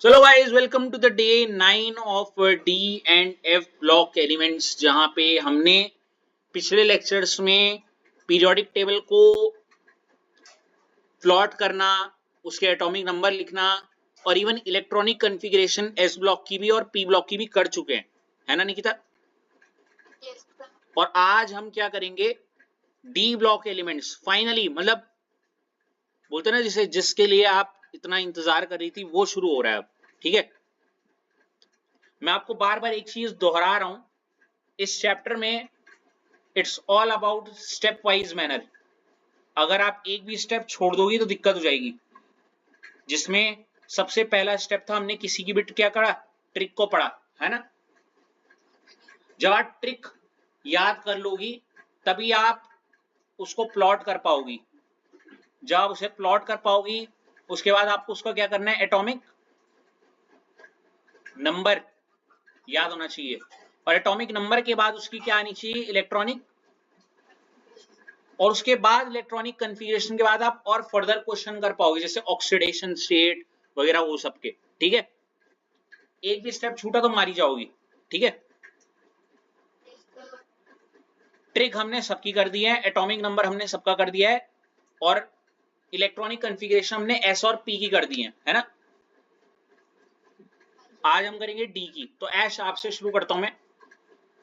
चलो guys, welcome to the day 9 of D and F block elements, जहां पे हमने पिछले लेक्चर्स में पीरियोडिक टेबल को प्लॉट करना, उसके एटॉमिक नंबर लिखना और even electronic configuration S block की भी और पी ब्लॉक की भी कर चुके हैं, है ना निकिता? Yes, sir. और आज हम क्या करेंगे, डी ब्लॉक एलिमेंट्स फाइनली, मतलब बोलते ना जिसे जिसके लिए आप इतना इंतजार कर रही थी वो शुरू हो रहा है अब। ठीक है, मैं आपको बार बार एक चीज दोहरा रहा हूं, इस चैप्टर में it's all about step wise manner. अगर आप एक भी स्टेप छोड़ दोगी तो दिक्कत हो जाएगी। जिसमें सबसे पहला स्टेप था, हमने किसी की बिट क्या करा, ट्रिक को पढ़ा, है ना? जब आप ट्रिक याद कर लोगी तभी आप उसको प्लॉट कर पाओगी। जब आप उसे प्लॉट कर पाओगी उसके बाद आपको उसका क्या करना है, एटॉमिक नंबर याद होना चाहिए, और एटॉमिक नंबर के बाद उसकी क्या आनी चाहिए, इलेक्ट्रॉनिक, और उसके बाद इलेक्ट्रॉनिक कॉन्फ़िगरेशन के बाद आप और फर्दर क्वेश्चन कर पाओगे, जैसे ऑक्सीडेशन स्टेट वगैरह वो सब के। ठीक है, एक भी स्टेप छूटा तो मारी जाओगी। ठीक है, ट्रिक हमने सबकी कर दी है, एटॉमिक नंबर हमने सबका कर दिया है, और इलेक्ट्रॉनिक कॉन्फ़िगरेशन हमने एस और पी की कर दी है ना? आज हम करेंगे डी की। तो ऐश आपसे शुरू करता हूं मैं,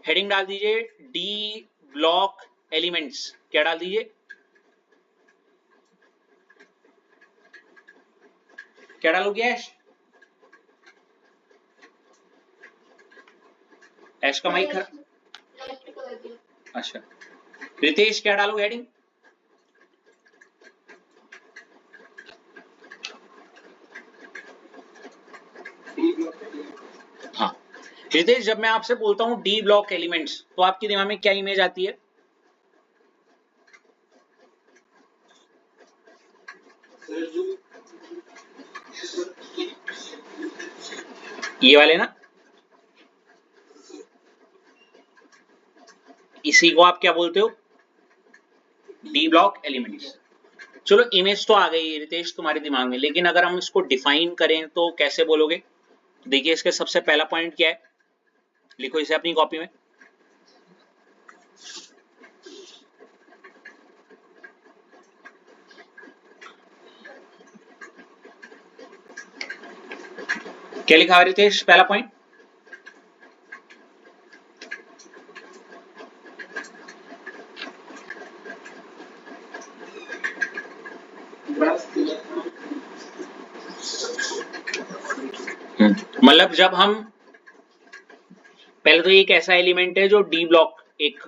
हेडिंग डाल दीजिए डी ब्लॉक एलिमेंट्स। क्या डाल दीजिए, क्या डालोगे ऐश? ऐश का माइक खराब। Electrical. अच्छा, रितेश क्या डालोगे हेडिंग? हाँ रितेश, जब मैं आपसे बोलता हूँ डी ब्लॉक एलिमेंट्स तो आपके दिमाग में क्या इमेज आती है? ये वाले ना, इसी को आप क्या बोलते हो, डी ब्लॉक एलिमेंट्स। चलो इमेज तो आ गई रितेश तुम्हारे दिमाग में, लेकिन अगर हम इसको डिफाइन करें तो कैसे बोलोगे? देखिए, इसके सबसे पहला पॉइंट क्या है, लिखो इसे अपनी कॉपी में। क्या लिखा है रितेश, पहला पॉइंट? मतलब जब हम, पहले तो ये एक ऐसा एलिमेंट है जो डी ब्लॉक, एक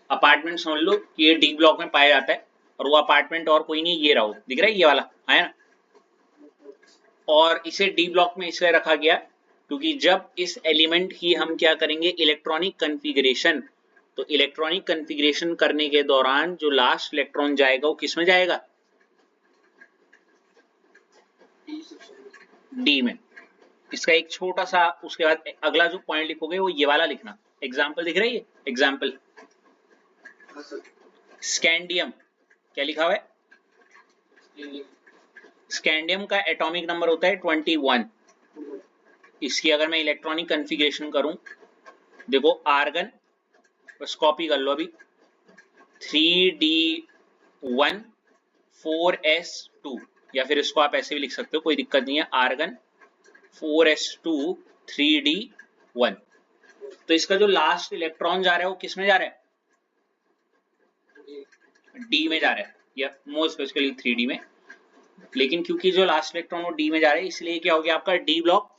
अपार्टमेंट समझ लो कि ये डी ब्लॉक में पाया जाता है, और वो अपार्टमेंट और कोई नहीं, ये रहा, दिख रहा है ये वाला, है ना? और इसे डी ब्लॉक में इसलिए रखा गया क्योंकि जब इस एलिमेंट की हम क्या करेंगे, इलेक्ट्रॉनिक कॉन्फ़िगरेशन, तो इलेक्ट्रॉनिक कॉन्फ़िगरेशन करने के दौरान जो लास्ट इलेक्ट्रॉन जाएगा वो किस में जाएगा, डी में। इसका एक छोटा सा, उसके बाद अगला जो पॉइंट लिखोगे वो ये वाला लिखना। एग्जाम्पल दिख रही है, एग्जाम्पल स्कैंडियम, क्या लिखा हुआ है? स्कैंडियम का एटॉमिक नंबर होता है 21। इसकी अगर मैं इलेक्ट्रॉनिक कॉन्फ़िगरेशन करूं, देखो आर्गन, बस कॉपी कर लो अभी, 3d1 4s2, या फिर इसको आप ऐसे भी लिख सकते हो, कोई दिक्कत नहीं है, आर्गन 4s2 3d1। तो इसका जो लास्ट इलेक्ट्रॉन जा रहा है वो किस में जा रहा है, डी में जा रहा है, या मोर स्पेसिफिकली 3d में। लेकिन क्योंकि जो लास्ट इलेक्ट्रॉन वो डी में जा रहा है, इसलिए क्या हो गया आपका डी ब्लॉक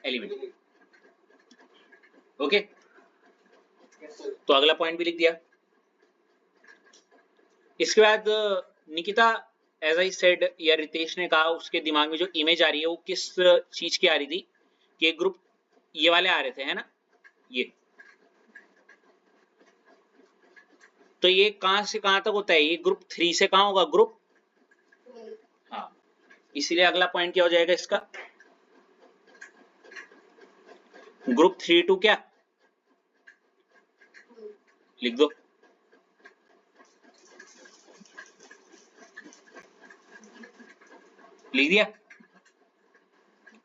एलिमेंट। ओके, तो अगला पॉइंट भी लिख दिया। इसके बाद निकिता, एज आई सेड, या रितेश ने कहा, उसके दिमाग में जो इमेज आ रही है वो किस चीज की आ रही थी, कि एक ग्रुप ये वाले आ रहे थे, है ना? ये तो ये कहां से कहां तक होता है, ये ग्रुप 3 से कहां होगा, ग्रुप, हाँ, इसीलिए अगला पॉइंट क्या हो जाएगा इसका, ग्रुप 3 टू क्या, लिख दो, लिख दिया।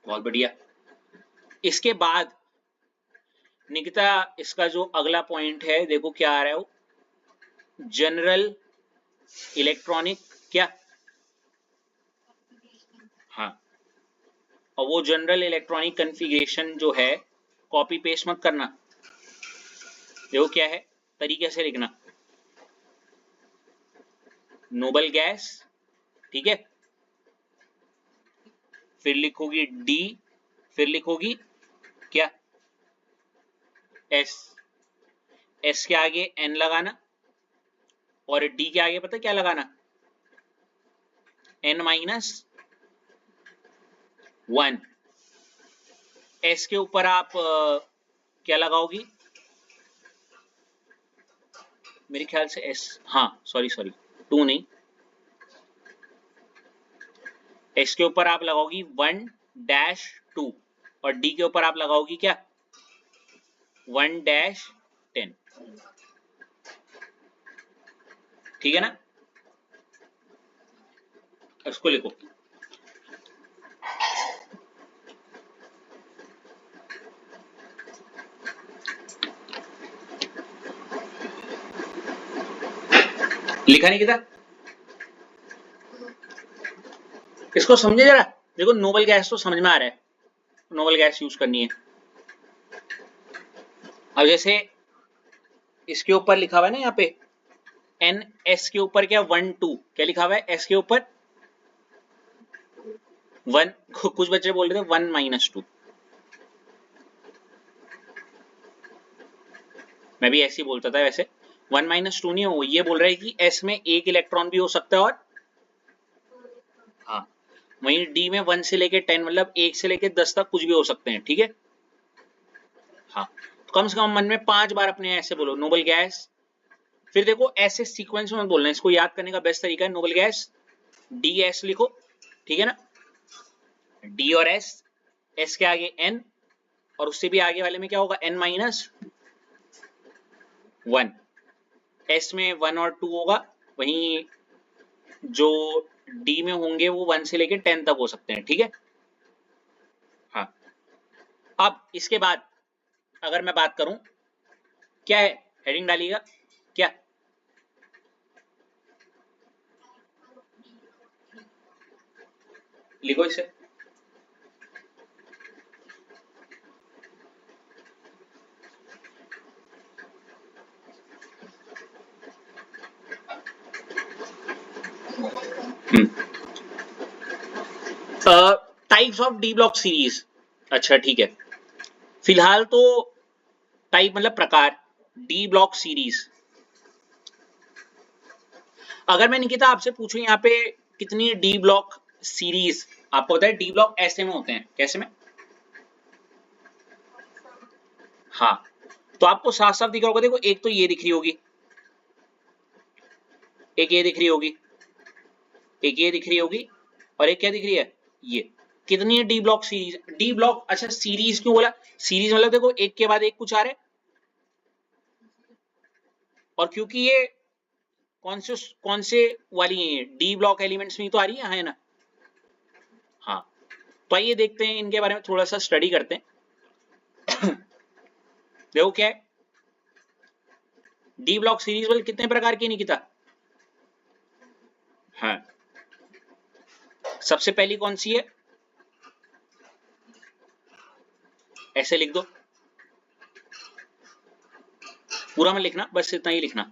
बहुत बढ़िया। इसके बाद निकिता इसका जो अगला पॉइंट है देखो क्या आ रहा है, वो जनरल इलेक्ट्रॉनिक क्या, हाँ, और वो जनरल इलेक्ट्रॉनिक कॉन्फ़िगरेशन जो है कॉपी पेस्ट मत करना, देखो क्या है, तरीके से लिखना, नोबल गैस, ठीक है, फिर लिखोगी डी, फिर लिखोगी क्या, एस, एस के आगे एन लगाना, और डी के आगे पता क्या लगाना, एन माइनस वन। एस के ऊपर आप क्या लगाओगी, मेरे ख्याल से एस, हाँ सॉरी सॉरी, टू नहीं, एस के ऊपर आप लगाओगी 1-2, और डी के ऊपर आप लगाओगी क्या, 1-10, ठीक है ना, उसको लिखो। लिखा नहीं किया, इसको समझे जरा, देखो नोबल गैस तो समझ में आ रहा है, नोबल गैस यूज करनी है। अब जैसे इसके ऊपर लिखा हुआ है ना यहाँ पे एन, एस के ऊपर क्या 1-2, क्या लिखा हुआ है एस के ऊपर 1, कुछ बच्चे बोल रहे थे 1-2, मैं भी ऐसे ही बोलता था वैसे, 1-2 नहीं हो, ये बोल रहा है कि एस में एक इलेक्ट्रॉन भी हो सकता है, और हाँ वहीं डी में 1 से लेके 10, मतलब 1 से लेके 10 तक कुछ भी हो सकते हैं, ठीक है, हाँ, तो कम से कम मन में 5 बार अपने ऐसे बोलो नोबल गैस, फिर देखो ऐसे सीक्वेंस में बोलना है, इसको याद करने का बेस्ट तरीका है नोबल गैस, डी एस लिखो, ठीक है ना, डी और एस, एस के आगे एन, और उससे भी आगे वाले में क्या होगा एन माइनस 1, एस में 1 और 2 होगा, वहीं जो डी में होंगे वो 1 से लेके 10 तक हो सकते हैं, ठीक है, हाँ। अब इसके बाद अगर मैं बात करूं, क्या है, हेडिंग डालिएगा क्या, लिखो इसे, types of D block series, अच्छा ठीक है, फिलहाल तो टाइप मतलब प्रकार, डी ब्लॉक सीरीज, अगर मैं निकिता आपसे पूछूं यहाँ पे कितनी डी ब्लॉक सीरीज, आपको पता है डी ब्लॉक ऐसे में होते हैं, कैसे में, हाँ, तो आपको साफ साफ दिख रहा होगा, देखो एक तो ये दिख रही होगी, एक ये दिख रही होगी, एक ये दिख रही होगी, और एक क्या दिख रही है, ये, कितनी है D block series, D block, अच्छा सीरीज क्यों बोला, सीरीज मतलब देखो एक के बाद एक कुछ आ रहे, और क्योंकि ये कौन से वाली है, डी ब्लॉक एलिमेंट्स में तो आ रही है, हाँ है ना, हाँ, तो आइए देखते हैं इनके बारे में थोड़ा सा स्टडी करते हैं। देखो क्या है, डी ब्लॉक सीरीज वाले कितने प्रकार की निकिता, हाँ, सबसे पहली कौन सी है, ऐसे लिख दो, पूरा मत लिखना, बस इतना ही लिखना,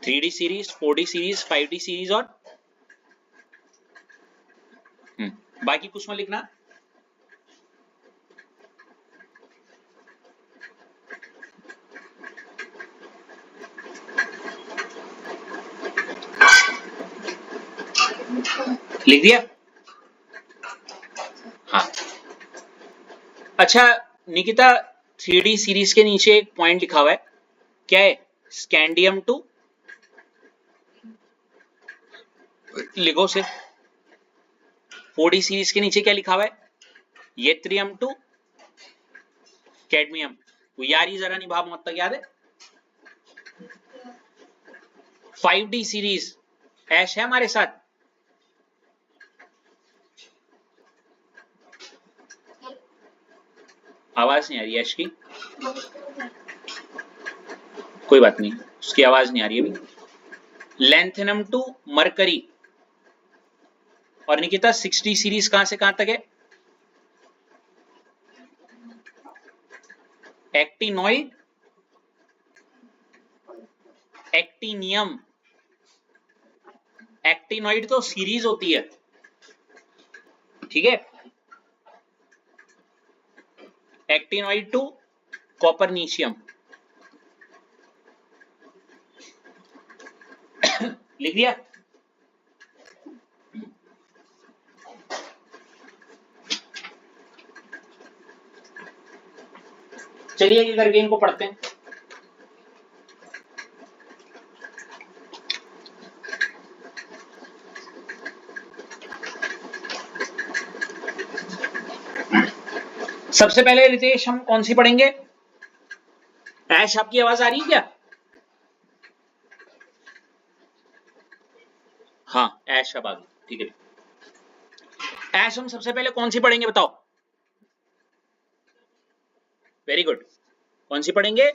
3D series, 4D series, 5D series, और बाकी कुछ मत लिखना, लिख दिया, हाँ, अच्छा निकिता 3D सीरीज के नीचे एक पॉइंट लिखा हुआ है, क्या है, स्कैंडियम 2, लिखो से, 4D सीरीज के नीचे क्या लिखा हुआ है, येत्रियम 2, कैडमियम, तो यारी जरा निभा मत तक याद है, 5D सीरीज ऐश है हमारे साथ, आवाज नहीं आ रही है यश की, कोई बात नहीं, उसकी आवाज नहीं आ रही है अभी। Lanthanum to mercury. और निकिता 60 सीरीज कहां से कहां तक है? Actinoid, actinium. एक्टिनॉइड तो सीरीज होती है, ठीक है। Actinoid to copernicium. लिख दिया? चलिए ये करके इनको पढ़ते हैं। सबसे पहले रितेश हम कौन सी पढ़ेंगे? ऐश आपकी आवाज आ रही है क्या? हाँ ऐश अब आ गई, ठीक है। ऐश हम सबसे पहले कौन सी पढ़ेंगे बताओ? Very good. कौन सी पढ़ेंगे?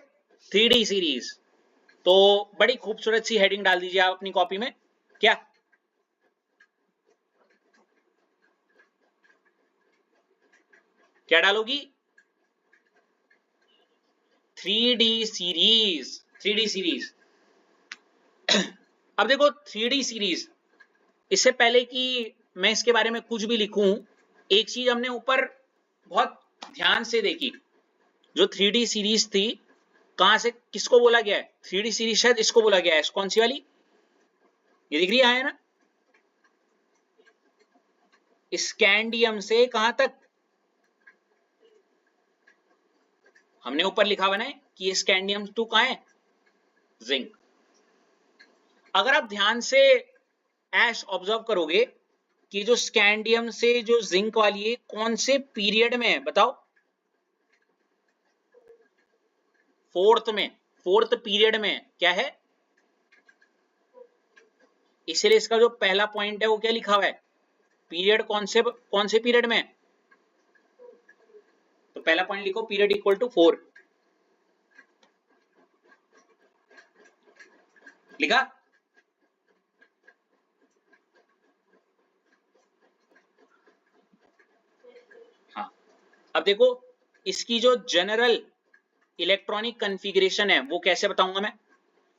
3D series. तो बड़ी खूबसूरत सी हेडिंग डाल दीजिए आप अपनी कॉपी में। क्या? क्या डालोगी? 3D series. 3D series. अब देखो 3D सीरीज, इससे पहले कि मैं इसके बारे में कुछ भी लिखूं, एक चीज हमने ऊपर बहुत ध्यान से देखी। जो 3D सीरीज थी, कहां से किसको बोला गया है? 3D सीरीज शायद इसको बोला गया है। कौन सी वाली? ये दिख रही है ना? स्कैंडियम से कहां तक? हमने ऊपर लिखा हुआ है कि ये स्कैंडियम टू कहां है? जिंक। अगर आप ध्यान से ऐश ऑब्जर्व करोगे कि जो स्कैंडियम से जो जिंक वाली है कौन से पीरियड में है बताओ? फोर्थ में। फोर्थ पीरियड में क्या है? इसलिए इसका जो पहला पॉइंट है वो क्या लिखा हुआ है? पीरियड कौन से पीरियड में? तो पहला पॉइंट लिखो पीरियड इक्वल टू 4। लिखा? हाँ। अब देखो इसकी जो जनरल इलेक्ट्रॉनिक कॉन्फ़िगरेशन है वो कैसे बताऊंगा मैं?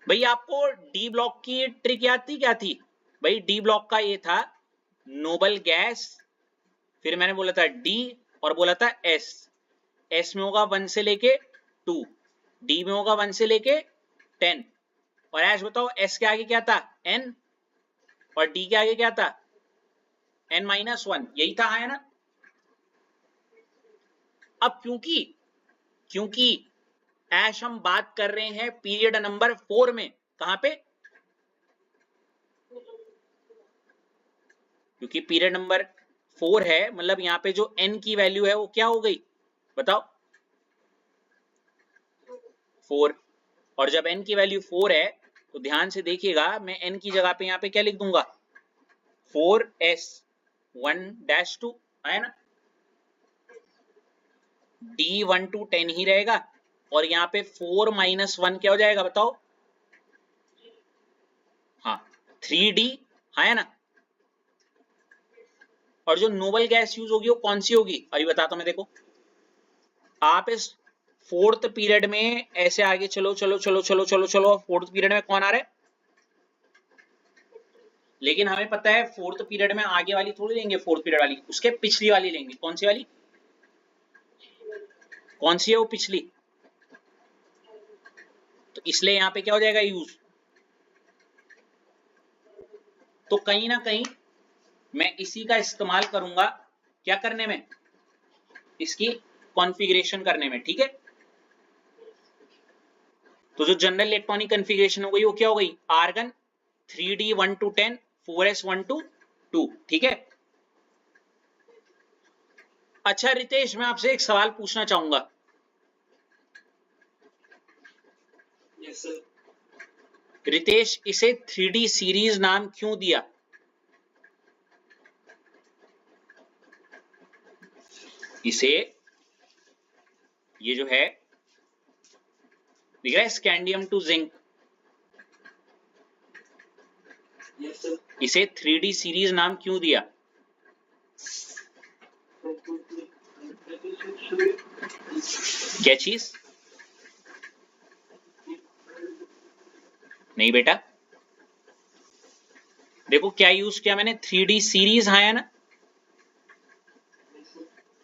भाई आपको डी ब्लॉक की ट्रिक याद थी? क्या थी भाई? डी ब्लॉक का ये था नोबल गैस, फिर मैंने बोला था डी और बोला था एस। एस में होगा 1 से लेके 2, डी में होगा 1 से लेके 10। और ऐश बताओ एस के आगे क्या था? एन। और डी के आगे क्या था? n-1। यही था, है ना? अब क्योंकि ऐश हम बात कर रहे हैं पीरियड नंबर 4 में। कहां पे? क्योंकि पीरियड नंबर 4 है, मतलब यहां पे जो n की वैल्यू है वो क्या हो गई बताओ? 4। और जब n की वैल्यू 4 है तो ध्यान से देखिएगा, मैं n की जगह पे यहां पे क्या लिख दूंगा? 4s1-2, है ना? d1 to 10 ही रहेगा। और यहाँ पे 4-1 क्या हो जाएगा बताओ? हाँ 3d, है ना? और जो नोबल गैस यूज होगी वो कौन सी होगी अभी बताता हूं मैं। देखो आप इस फोर्थ पीरियड में ऐसे आगे चलो चलो चलो चलो चलो चलो, फोर्थ पीरियड में कौन आ रहा है? लेकिन हमें पता है फोर्थ पीरियड में आगे वाली थोड़ी लेंगे, फोर्थ पीरियड वाली उसके पिछली वाली लेंगे। कौन सी वाली? कौन सी है वो पिछली? तो इसलिए यहां पे क्या हो जाएगा यूज। तो कहीं ना कहीं मैं इसी का इस्तेमाल करूंगा क्या करने में? इसकी कॉन्फ़िगरेशन करने में, ठीक है। तो जो जनरल इलेक्ट्रॉनिक कॉन्फ़िगरेशन हो गई वो क्या हो गई? Argon 3d1 to 10, 4s1 to 2, ठीक है। अच्छा रितेश, मैं आपसे एक सवाल पूछना चाहूंगा। Yes sir. रितेश, इसे 3D सीरीज नाम क्यों दिया? इसे ये जो है दिख रहा है scandium to zinc, Yes, sir. इसे 3D सीरीज नाम क्यों दिया? क्या चीज? नहीं बेटा, देखो क्या यूज किया मैंने, 3D सीरीज आया ना,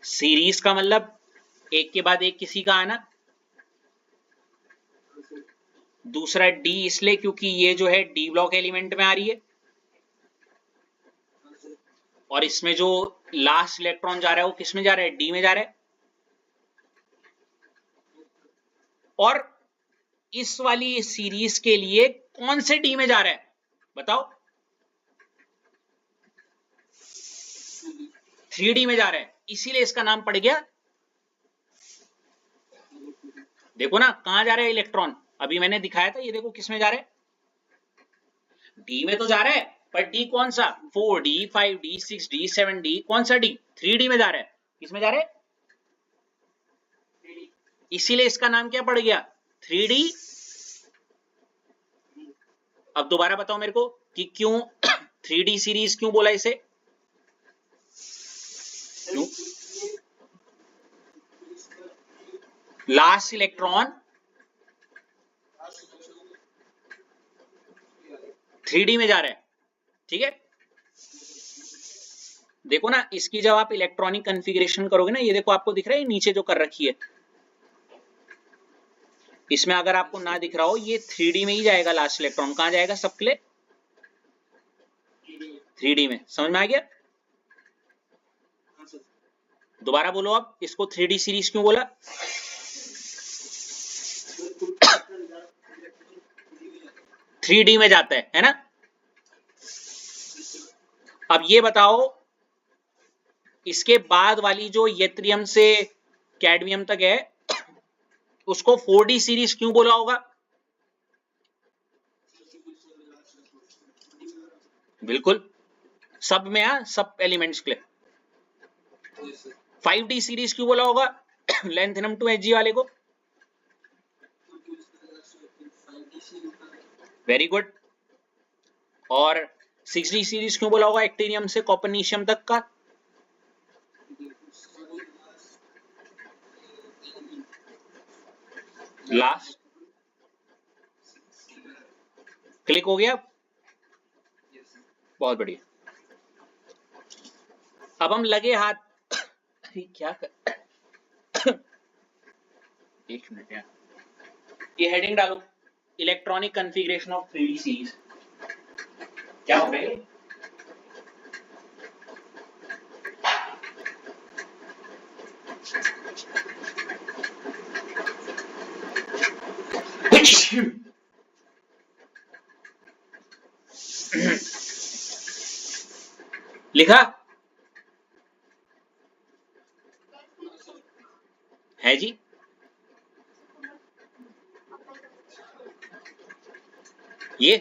सीरीज का मतलब एक के बाद एक किसी का आना। दूसरा डी इसलिए क्योंकि ये जो है डी ब्लॉक एलिमेंट में आ रही है, और इसमें जो लास्ट इलेक्ट्रॉन जा रहा है वो किस में जा रहा है? डी में जा रहा है। और इस वाली सीरीज के लिए कौन से डी में जा रहा है बताओ? 3D में जा रहा है, इसीलिए इसका नाम पड़ गया। देखो ना कहां जा रहा है इलेक्ट्रॉन, अभी मैंने दिखाया था, ये देखो किस में जा रहा है? डी में तो जा रहा है, पर डी कौन सा? 4D, 5D, 6D, 7D, कौन सा डी? 3D में जा रहा है। किस में जा रहा है? इसीलिए इसका नाम क्या पड़ गया? 3D। अब दोबारा बताओ मेरे को कि क्यों 3D सीरीज क्यों बोला इसे? क्यों? लास्ट इलेक्ट्रॉन 3D में जा रहा है, ठीक है। देखो ना इसकी जब आप इलेक्ट्रॉनिक कॉन्फ़िगरेशन करोगे ना, ये देखो आपको दिख रहा है नीचे जो कर रखी है, इसमें अगर आपको ना दिख रहा हो, ये 3D में ही जाएगा लास्ट इलेक्ट्रॉन। कहां जाएगा सबके लिए? 3D में। समझ में आ गया? दोबारा बोलो आप, इसको 3D सीरीज क्यों बोला? थ्री डी में जाता है ना। अब ये बताओ इसके बाद वाली जो यत्रियम से कैडमियम तक है, उसको 4D सीरीज क्यों बोला होगा? बिल्कुल, सब में सब एलिमेंट्स के लिए। 5D सीरीज क्यों बोला होगा लेंथेनम टू Hg वाले को? Very good. और 6D सीरीज क्यों बोला होगा एक्टिनियम से कॉपर्निशियम तक का? लास्ट। क्लिक हो गया? बहुत बढ़िया। अब हम लगे हाथ क्या कर एक मिनट यार, ये हेडिंग डालो, electronic configuration of 3D series. क्या हो रहा है? लिखा है जी? ये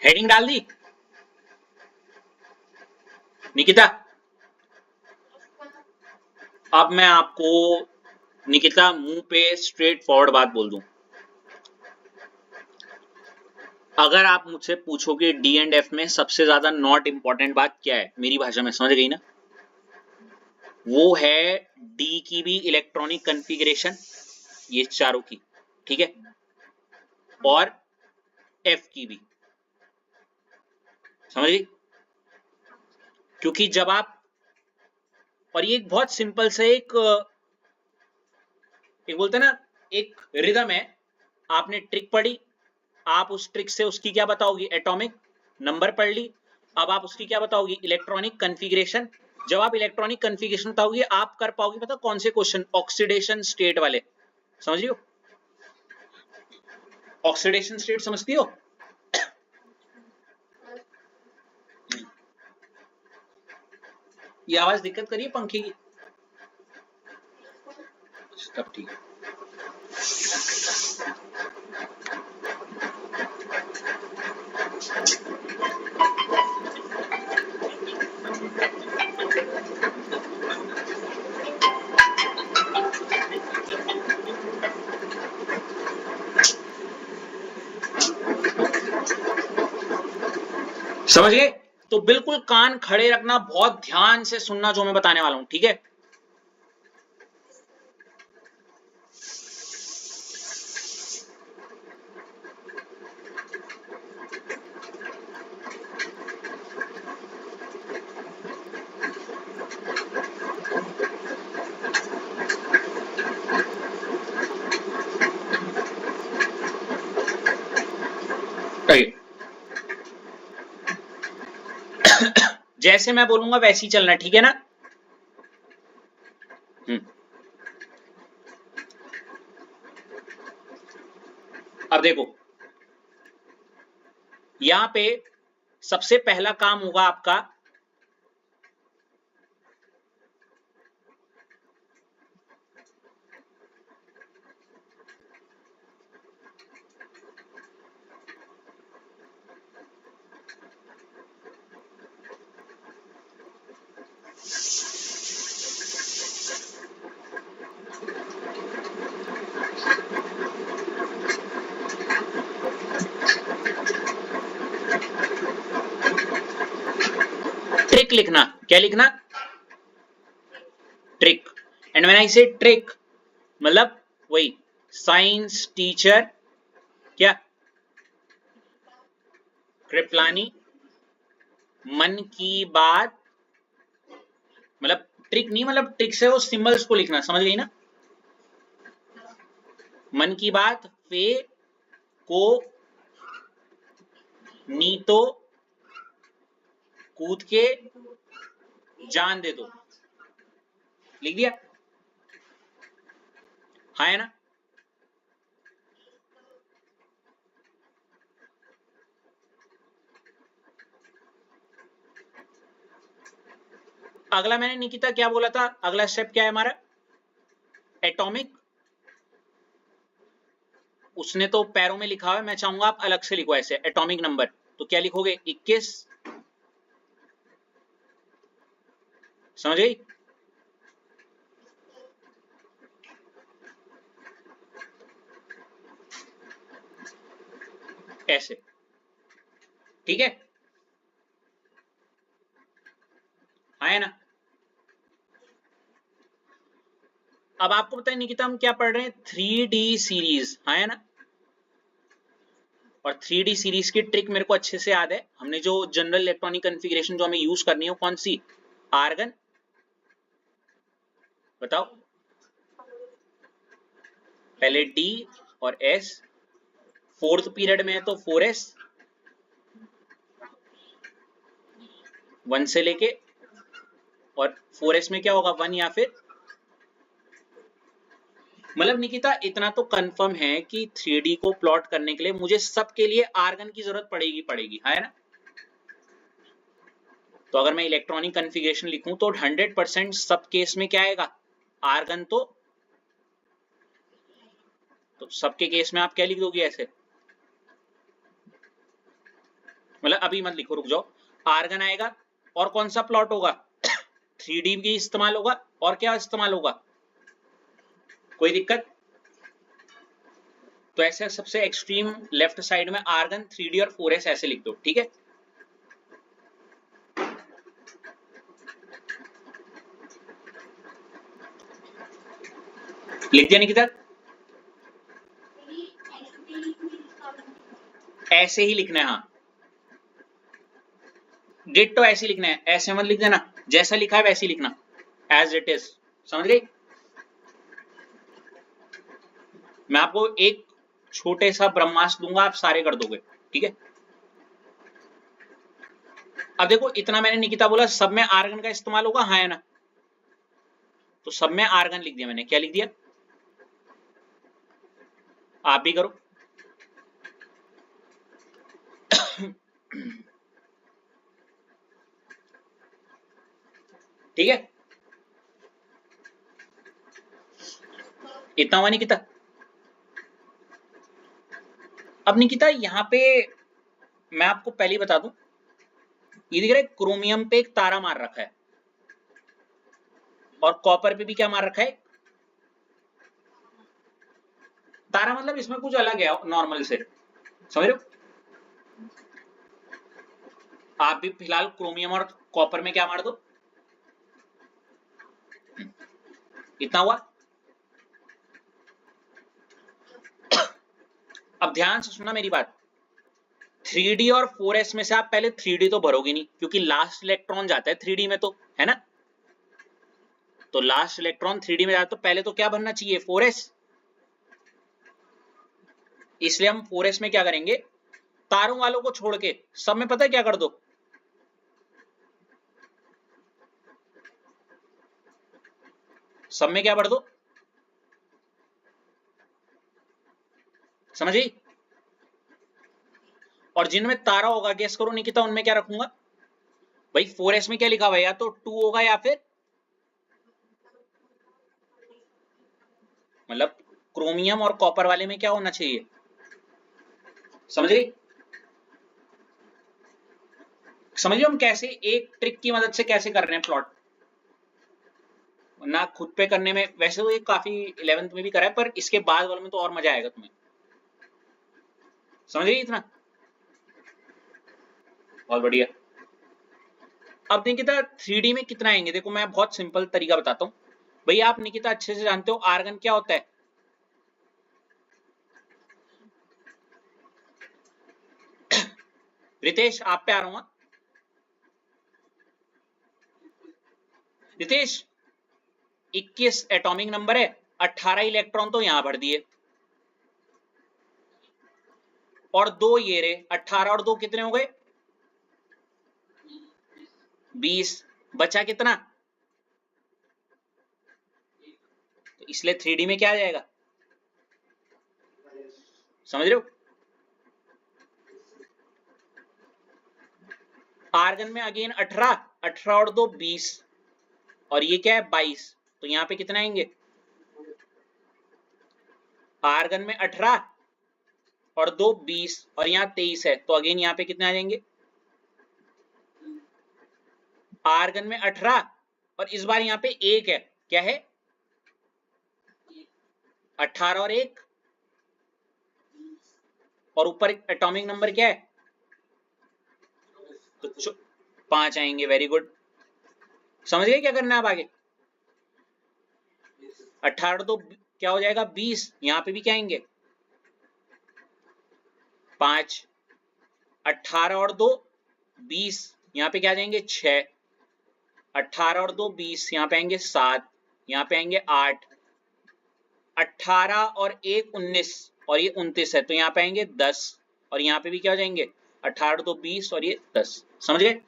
हेडिंग डाल दी निकिता? अब मैं आपको निकिता मुंह पे स्ट्रेट फॉरवर्ड बात बोल दूं, अगर आप मुझसे पूछोगे डी एंड एफ में सबसे ज्यादा नॉट इंपॉर्टेंट बात क्या है, मेरी भाषा में समझ गई ना, वो है डी की भी इलेक्ट्रॉनिक कॉन्फ़िगरेशन, ये चारों की, ठीक है, और एफ की भी। समझ गई? क्योंकि जब आप, और ये एक बहुत सिंपल से एक बोलते हैं ना, एक रिदम है, आपने ट्रिक पढ़ी, आप उस ट्रिक से उसकी क्या बताओगी? एटॉमिक नंबर पढ़ ली। अब आप उसकी क्या बताओगी? Electronic configuration. जब आप इलेक्ट्रॉनिक कॉन्फ़िगरेशन बताओगे, आप कर पाओगे पता कौन से क्वेश्चन? ऑक्सीडेशन स्टेट वाले। समझ रही हो? ऑक्सीडेशन स्टेट समझती हो? ये आवाज दिक्कत करिए पंखे की? तब ठीक है। समझ गए? तो बिल्कुल कान खड़े रखना, बहुत ध्यान से सुनना जो मैं बताने वाला हूं, ठीक है? जैसे मैं बोलूंगा वैसे ही चलना, ठीक है ना? अब देखो, यहां पे सबसे पहला काम होगा आपका ट्रिक लिखना। क्या लिखना? ट्रिक। एंड व्हेन आई से ट्रिक, मतलब वही साइंस टीचर क्या कृपलानी मन की बात, मतलब ट्रिक नहीं, मतलब ट्रिक से वो सिंबल्स को लिखना, समझ गई ना? मन की बात फे को नीतो कूद के जान दे दो, लिख दिया? हाँ है ना? अगला मैंने निकिता क्या बोला था? अगला स्टेप क्या है हमारा? एटॉमिक। उसने तो पैरों में लिखा हुआ है, मैं चाहूंगा आप अलग से लिखो ऐसे, एटॉमिक नंबर। तो क्या लिखोगे? 21। समझ गई? ऐसे, ठीक है? हाँ है ना? अब आपको पता है निकिता हम क्या पढ़ रहे हैं? 3D सीरीज, हाँ है ना? और 3D सीरीज की ट्रिक मेरे को अच्छे से याद है। हमने जो जनरल इलेक्ट्रॉनिक कॉन्फ़िगरेशन जो हमें यूज करनी है, कौन सी? आर्गन। बताओ। पहले D और S, फोर्थ पीरियड में है तो 4S, 1 से लेके, और 4S में क्या होगा? 1 या फिर, मतलब निकिता इतना तो कंफर्म है कि 3D को प्लॉट करने के लिए मुझे सबके लिए आर्गन की जरूरत पड़ेगी, है ना? तो अगर मैं इलेक्ट्रॉनिक कॉन्फ़िगरेशन लिखूं तो 100% सब केस में क्या आएगा? आर्गन। तो सबके केस में आप क्या लिख दोगे ऐसे? मतलब अभी मत लिखो, रुक जाओ। आर्गन आएगा, और कौन सा प्लॉट होगा? 3D भी इस्तेमाल होगा, और क्या इस्तेमाल होगा? कोई दिक्कत? तो ऐसे सबसे एक्सट्रीम लेफ्ट साइड में आर्गन, 3D और 4S ऐसे लिख दो, ठीक है? लिख दिया निकिता? ऐसे ही लिखना है, हाँ। डिट्टो ऐसे लिखना है, ऐसे मत लिख देना, जैसा लिखा है वैसे ही लिखना, एज इट इज। समझ गई? मैं आपको एक छोटे सा ब्रह्मास्त्र दूंगा, आप सारे कर दोगे, ठीक है? अब देखो, इतना मैंने निकिता बोला सब में आर्गन का इस्तेमाल होगा, हाँ है ना? तो सब में आर्गन लिख दिया मैंने। क्या लिख दिया? आप भी करो। ठीक है, इतना हुआ निकिता। अब निकिता यहां पे मैं आपको पहले ही बता दूं, ये दिख रहा है क्रोमियम पे एक तारा मार रखा है और कॉपर पे भी क्या मार रखा है, तारा। मतलब इसमें कुछ अलग है नॉर्मल से, समझ रहे हो। आप भी फिलहाल क्रोमियम और कॉपर में क्या मार दो, इतना हुआ। अब ध्यान से सुनना मेरी बात, 3D और 4s में से आप पहले 3D तो भरोगे नहीं, क्योंकि लास्ट इलेक्ट्रॉन जाता है 3D में, तो है ना। तो लास्ट इलेक्ट्रॉन 3D में जाता है, तो पहले तो क्या बनना चाहिए, 4s। इसलिए हम 4s में क्या करेंगे, तारों वालों को छोड़ के सब में पता है क्या कर दो, सब में क्या भर दो, समझी। और जिनमें तारा होगा गेस करो निकिता, उनमें क्या रखूंगा भाई। 4s में क्या लिखा हुआ है, या तो 2 होगा या फिर, मतलब क्रोमियम और कॉपर वाले में क्या होना चाहिए, समझ गई। समझिए हम कैसे एक ट्रिक की मदद से कैसे कर रहे हैं प्लॉट, ना खुद पे करने में, वैसे तो ये काफी 11th में भी करा है, पर इसके बाद वाले में तो और मजा आएगा तुम्हें, समझ गई इतना, बहुत बढ़िया। अब निकिता 3D में कितना आएंगे, देखो मैं बहुत सिंपल तरीका बताता हूँ भैया। आप निकिता अच्छे से जानते हो आर्गन क्या होता है, रितेश आप पे आ रहा हूं। रितेश 21 एटॉमिक नंबर है, 18 इलेक्ट्रॉन तो यहां भर दिए, और 2 ये रे, 18 और 2 कितने हो गए, 20। बचा कितना, तो इसलिए 3D में क्या आ जाएगा, समझ रहे हो। आर्गन में अगेन 18, 18 और 2 20, और ये क्या है 22, तो यहां पे कितना आएंगे, आर्गन में 18 और 2 20, और यहाँ 23 है, तो अगेन यहाँ पे कितने आ जाएंगे, आर्गन में 18 और इस बार यहाँ पे 1 है, क्या है 18 और 1, और ऊपर एटॉमिक नंबर क्या है, तो 5 आएंगे। वेरी गुड, समझ गए क्या करना है अब आगे। 18 तो क्या हो जाएगा 20, यहां पे भी क्या आएंगे 5, 18 और 2 20, यहां पे क्या जाएंगे 6, 18 और 2 20, यहां पे आएंगे 7, यहां पे आएंगे 8, 18 और 1 19, और ये 29 है, तो यहां पे आएंगे 10, और यहां पे भी क्या हो जाएंगे 18 और 2 20, और ये 10, समझ गए।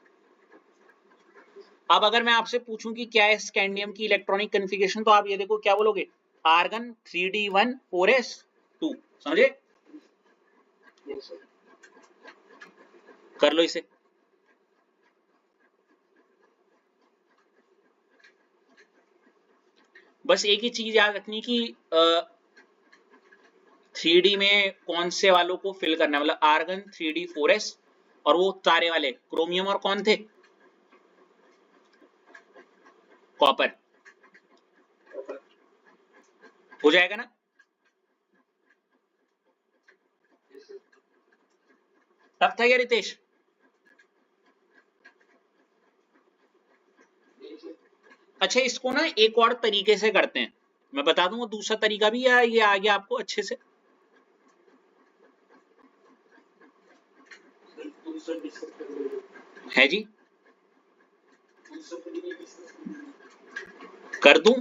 अब अगर मैं आपसे पूछूं कि क्या है स्कैंडियम की इलेक्ट्रॉनिक कॉन्फ़िगरेशन, तो आप ये देखो क्या बोलोगे, आर्गन 3D1 4s 2, समझे। कर लो इसे, बस एक ही चीज याद रखनी कि 3D में कौन से वालों को फिल करना है, मतलब आर्गन 3D 4s, और वो तारे वाले क्रोमियम और कौन थे, कॉपर, हो जाएगा ना। तब था क्या रितेश, अच्छा इसको ना एक और तरीके से करते हैं, मैं बता दूंगा दूसरा तरीका भी, या ये आ गया आपको अच्छे से, है जी, कर दूं।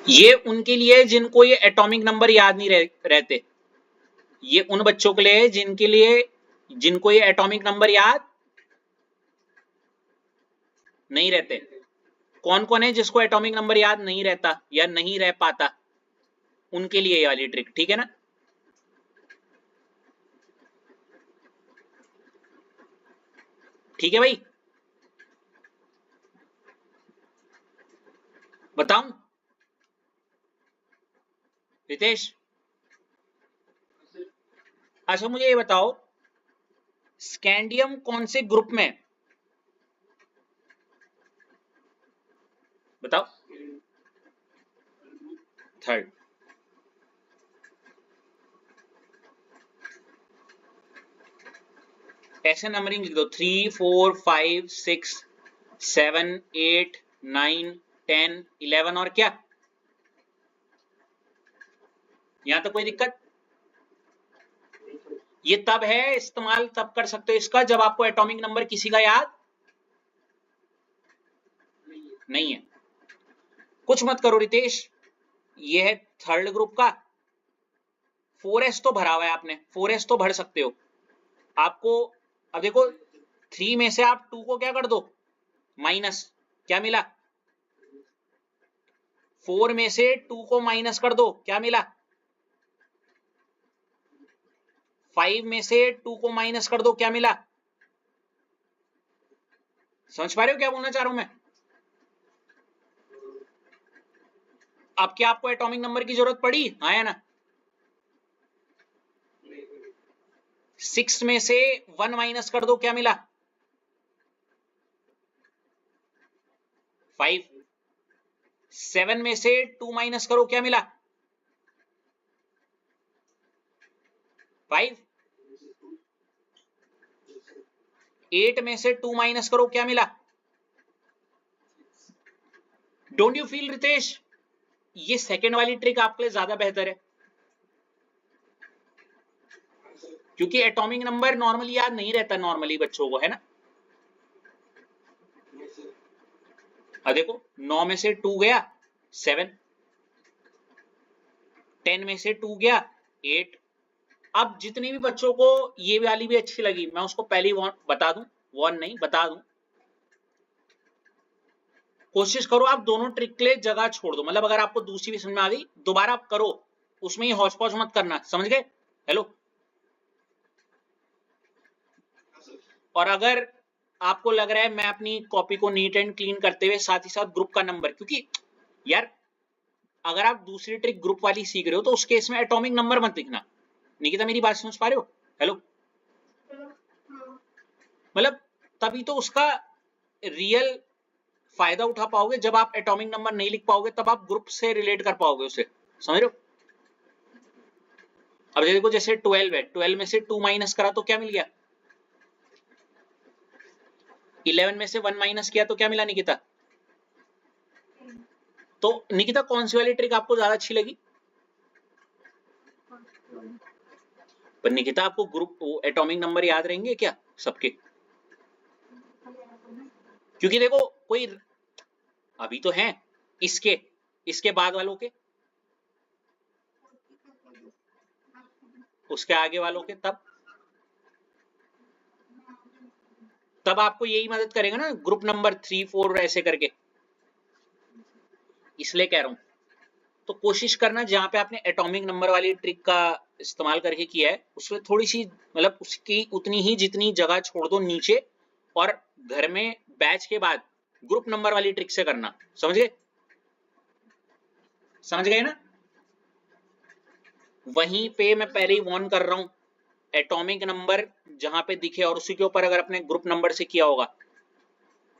ये उनके लिए जिनको ये एटॉमिक नंबर याद नहीं रहते, ये उन बच्चों के लिए जिनके लिए, जिनको ये एटॉमिक नंबर याद नहीं रहते। कौन कौन है जिसको एटॉमिक नंबर याद नहीं रहता या नहीं रह पाता, उनके लिए ये वाली ट्रिक, ठीक है ना। ठीक है भाई, बताऊं रितेश? अच्छा मुझे ये बताओ, स्कैंडियम कौन से ग्रुप में है? बताओ। थर्ड। ऐसे नंबरिंग लिख दो, 3 4 5 6 7 8 9 10 11 और क्या, यहां तो कोई दिक्कत? ये तब है, इस्तेमाल तब कर सकते हो इसका जब आपको एटॉमिक नंबर किसी का याद नहीं है। कुछ मत करो रितेश, ये है थर्ड ग्रुप का, 4s तो भरा हुआ है आपने, 4s तो भर सकते हो आपको। अब देखो 3 में से आप 2 को क्या कर दो, माइनस, क्या मिला? 4 में से 2 को माइनस कर दो, क्या मिला? 5 में से 2 को माइनस कर दो, क्या मिला? समझ पा रहे हो क्या बोलना चाह रहा हूं मैं? अब क्या आपको एटॉमिक नंबर की जरूरत पड़ी, हाँ या ना? 6 में से 1 माइनस कर दो, क्या मिला? 5। 7 में से 2 माइनस करो, क्या मिला? 5। 8 में से 2 माइनस करो, क्या मिला? डोंट यू फील रितेश, ये सेकंड वाली ट्रिक आपके लिए ज्यादा बेहतर है, क्योंकि एटॉमिक नंबर नॉर्मली याद नहीं रहता नॉर्मली बच्चों को, है ना। अब देखो 9 में से 2 गया 7, 10 में से 2 गया 8। अब जितने भी बच्चों को ये वाली भी अच्छी लगी, मैं उसको पहले ही बता दूं, वॉर्न नहीं बता दूं, कोशिश करो आप दोनों ट्रिक के लिए जगह छोड़ दो, मतलब अगर आपको दूसरी भी समझ में आ गई दोबारा आप करो, उसमें ही हौच पौच मत करना, समझ गए? हेलो। और अगर आपको लग रहा है मैं अपनी कॉपी को नीट एंड क्लीन करते हुए साथ ही साथ ग्रुप का नंबर, क्योंकि यार अगर आप दूसरी ट्रिक ग्रुप वाली सीख रहे हो तो उस केस में एटॉमिक नंबर मत लिखना। निकिता मेरी बात समझ पा रहे हो? हेलो। मतलब तभी तो उसका रियल फायदा उठा पाओगे, जब आप एटॉमिक नंबर नहीं लिख पाओगे तब आप ग्रुप से रिलेट कर पाओगे उसे, समझ रहे हो? अब देखो जैसे 12 है, 12 में से 2 माइनस करा तो क्या मिल गया? 11 में से 1 माइनस किया तो क्या मिला निकिता? तो निकिता कौन सी वाली ट्रिक आपको ज्यादा अच्छी लगी? पर निकिता आपको ग्रुप एटॉमिक नंबर याद रहेंगे क्या सबके? क्योंकि देखो कोई अभी तो हैं, इसके इसके बाद वालों के, उसके आगे वालों के, तब आपको यही मदद करेगा ना ग्रुप नंबर 3 4 ऐसे करके, इसलिए कह रहा हूं। तो कोशिश करना जहां पे आपने एटॉमिक नंबर वाली ट्रिक का इस्तेमाल करके किया है उसमें थोड़ी सी मतलब उसकी उतनी ही जितनी जगह छोड़ दो नीचे, और घर में बैच के बाद ग्रुप नंबर वाली ट्रिक से करना, समझ गए? समझ गए ना? वहीं पे मैं पहले ही वार्न कर रहा हूं, एटॉमिक नंबर जहां पे दिखे और उसी के ऊपर अगर अपने ग्रुप नंबर से किया होगा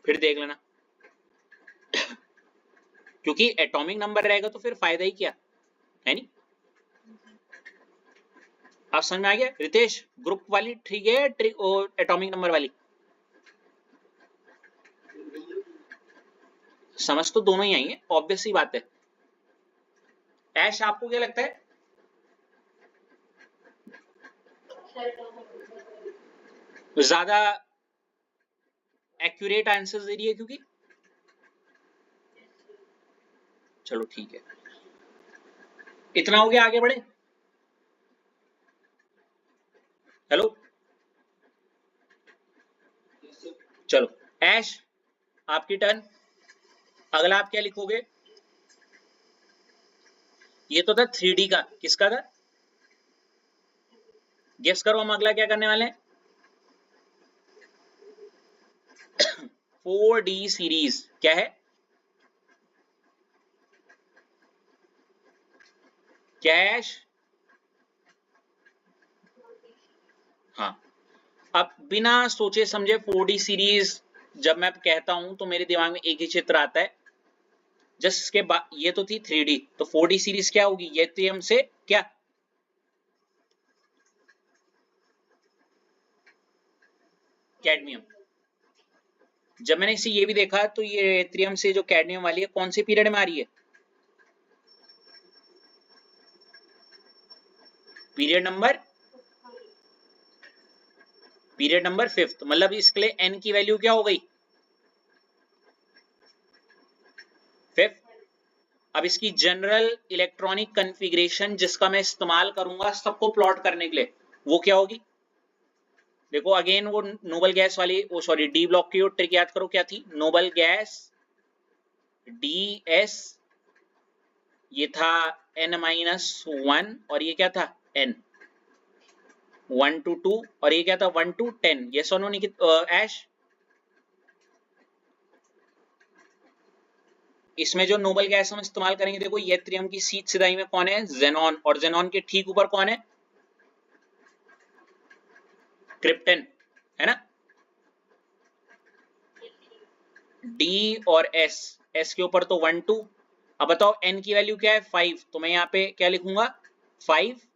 फिर देख लेना, क्योंकि एटॉमिक नंबर रहेगा तो फिर फायदा ही क्या है, नहीं? आप समझ में आ गया रितेश? ग्रुप वाली ठीक है ट्रिक और एटॉमिक नंबर वाली समझ तो दोनों ही आई है, ऑब्वियस सी बात है। ऐश आपको क्या लगता है? ज्यादा एक्यूरेट आंसर दे रही है क्योंकि चलो ठीक है, इतना हो गया, आगे बढ़े। हेलो चलो ऐश आपकी टर्न, अगला आप क्या लिखोगे? ये तो था 3D का, किसका था? गेस करो हम अगला क्या करने वाले हैं। 4D सीरीज क्या है? कैश। हाँ, अब बिना सोचे समझे 4D सीरीज जब मैं कहता हूं तो मेरे दिमाग में एक ही चित्र आता है, जस्ट इसके बाद ये तो थी 3D, तो 4D सीरीज क्या होगी? ये थी हमसे क्या? कैडमियम। जब मैंने इसे ये भी देखा तो ये एथरियम से जो कैडमियम वाली है कौन से पीरियड में आ रही है? पीरियड नंबर फिफ्थ, मतलब इसके लिए n की वैल्यू क्या हो गई? फिफ्थ। अब इसकी जनरल इलेक्ट्रॉनिक कॉन्फ़िगरेशन जिसका मैं इस्तेमाल करूंगा सबको प्लॉट करने के लिए, वो क्या होगी? देखो अगेन वो नोबल गैस वाली, वो सॉरी डी ब्लॉक की ट्रिक याद करो क्या थी? नोबल गैस ds, ये था n-1 और ये क्या था? n 1 to 2 और ये क्या था? 1 to 10। ये सोनो निकित ऐश, इसमें जो नोबल गैस हम इस्तेमाल करेंगे, देखो येथ्रियम की सीध सिधाई में कौन है? जेनॉन, और जेनॉन के ठीक ऊपर कौन है? क्रिप्टन, है ना? डी और एस, एस के ऊपर तो 1 2। अब बताओ एन की वैल्यू क्या है? 5, तो मैं यहाँ पे क्या लिखूंगा? 5s,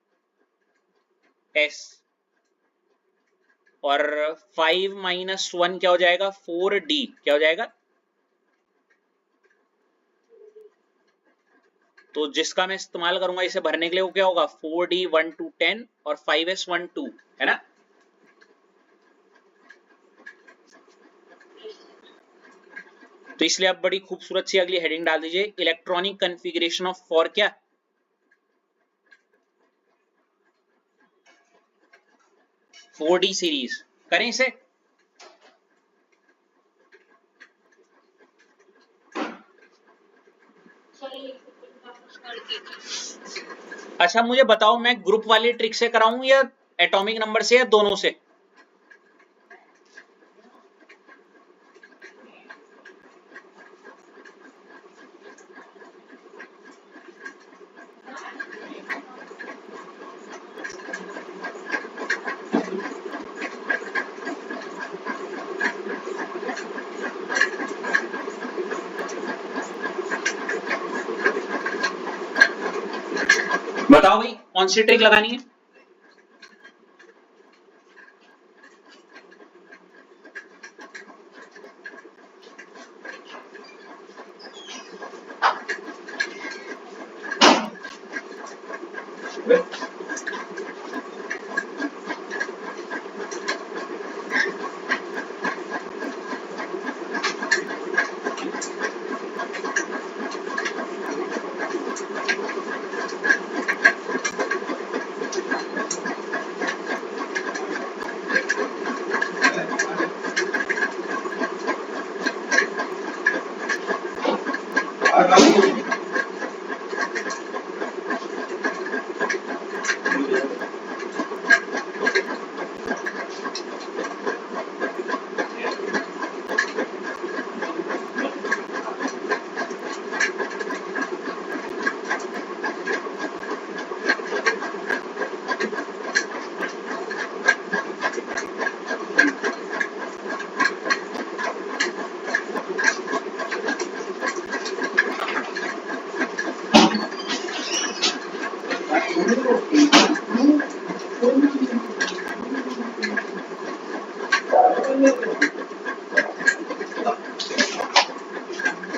और 5 - 1 क्या हो जाएगा? 4d, क्या हो जाएगा? तो जिसका मैं इस्तेमाल करूंगा इसे भरने के लिए वो क्या होगा? 4d 1 to 10 और 5s 1 2, है ना? तो इसलिए आप बड़ी खूबसूरत सी अगली हेडिंग डाल दीजिए, इलेक्ट्रॉनिक कॉन्फ़िगरेशन ऑफ फॉर क्या? 4D series. करें इसे? अच्छा मुझे बताओ, मैं ग्रुप वाली ट्रिक से कराऊं या एटॉमिक नंबर से, या दोनों से? बताओ भाई कौन सी ट्रिक लगानी है?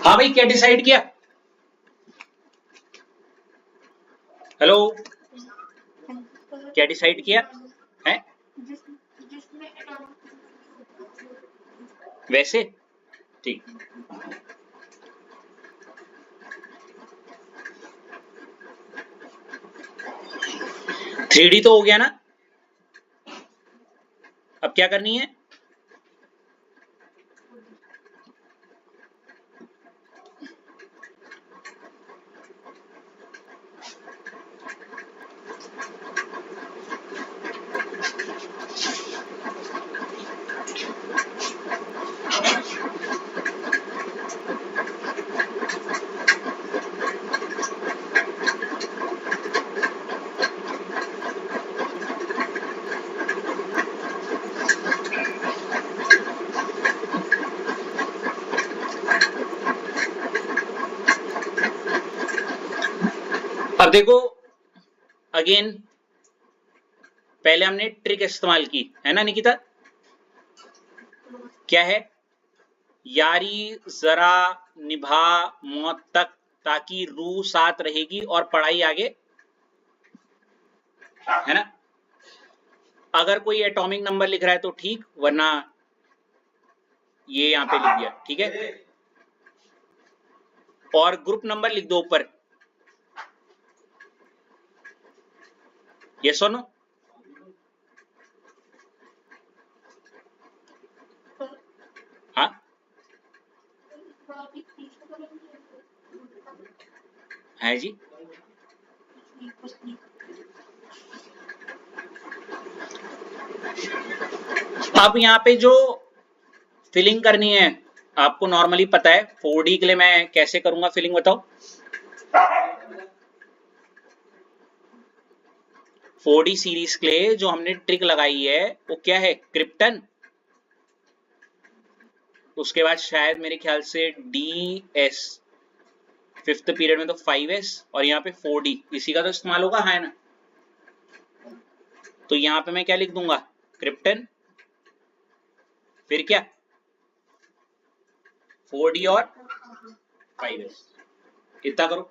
हाँ भाई क्या डिसाइड किया? हेलो, क्या डिसाइड किया है? वैसे ठीक। 3D तो हो गया ना, अब क्या करनी है? अब देखो अगेन, पहले हमने ट्रिक इस्तेमाल की है ना निकिता, क्या है, यारी जरा निभा मौत तक, ताकि रूह साथ रहेगी और पढ़ाई आगे, है ना। अगर कोई एटॉमिक नंबर लिख रहा है तो ठीक, वरना ये यहां पे लिख दिया, ठीक है। और ग्रुप नंबर लिख दो ऊपर, यस और नो। हाँ है जी। अब यहाँ पे जो फिलिंग करनी है आपको नॉर्मली पता है, 4D के लिए मैं कैसे करूंगा फिलिंग बताओ। 4D सीरीज के लिए जो हमने ट्रिक लगाई है वो क्या है, क्रिप्टन, उसके बाद शायद मेरे ख्याल से DS, फिफ्थ पीरियड में तो 5S, और यहाँ पे 4D, इसी का तो इस्तेमाल होगा, है ना। तो यहाँ पे मैं क्या लिख दूंगा, क्रिप्टन, फिर क्या 4D और 5S, इतना करो।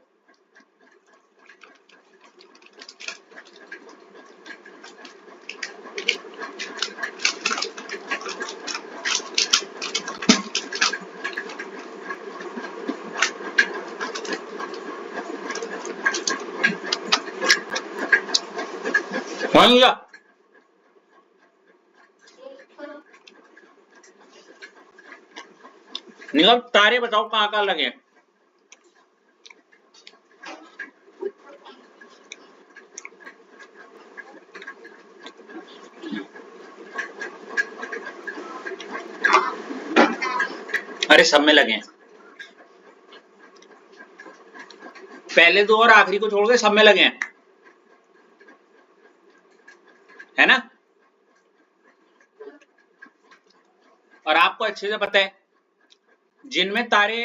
समझ निकल, तारे बताओ कहाँ कहाँ लगे हैं। अरे सब में लगे हैं, पहले दो और आखिरी को छोड़ के सब में लगे हैं, है ना। और आपको अच्छे से पता है जिनमें तारे,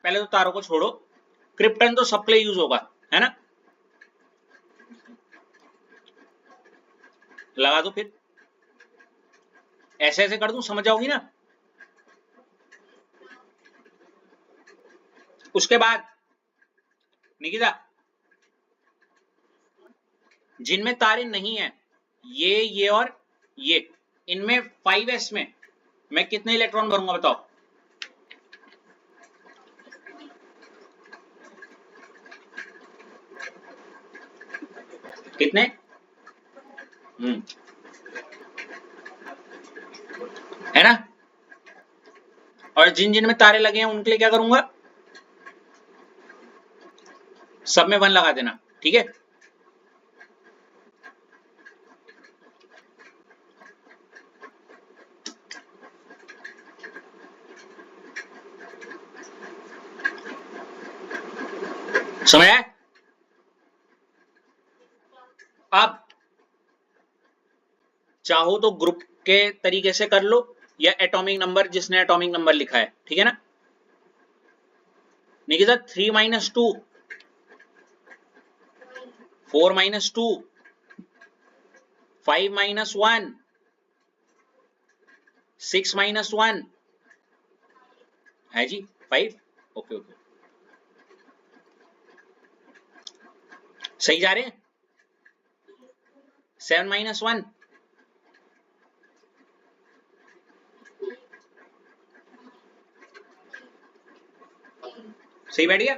पहले तो तारों को छोड़ो, क्रिप्टन तो सबके लिए यूज होगा, है ना। लगा दो, फिर ऐसे ऐसे कर दूं, समझ जाओगी ना। उसके बाद निकिता, जिनमें तारे नहीं है, ये और ये, इनमें 5S में मैं कितने इलेक्ट्रॉन भरूंगा बताओ। कितने, है ना। और जिन जिन में तारे लगे हैं उनके लिए क्या करूंगा, सब में 1 लगा देना, ठीक है। समझ आया। अब चाहो तो ग्रुप के तरीके से कर लो, या एटॉमिक नंबर, जिसने एटॉमिक नंबर लिखा है, ठीक है ना। निकिता 3 - 2, 4 - 2, 5 - 1, 6 - 1 है जी 5। ओके ओके, सही जा रहे हैं। 7 - 1, सही बैठ गया।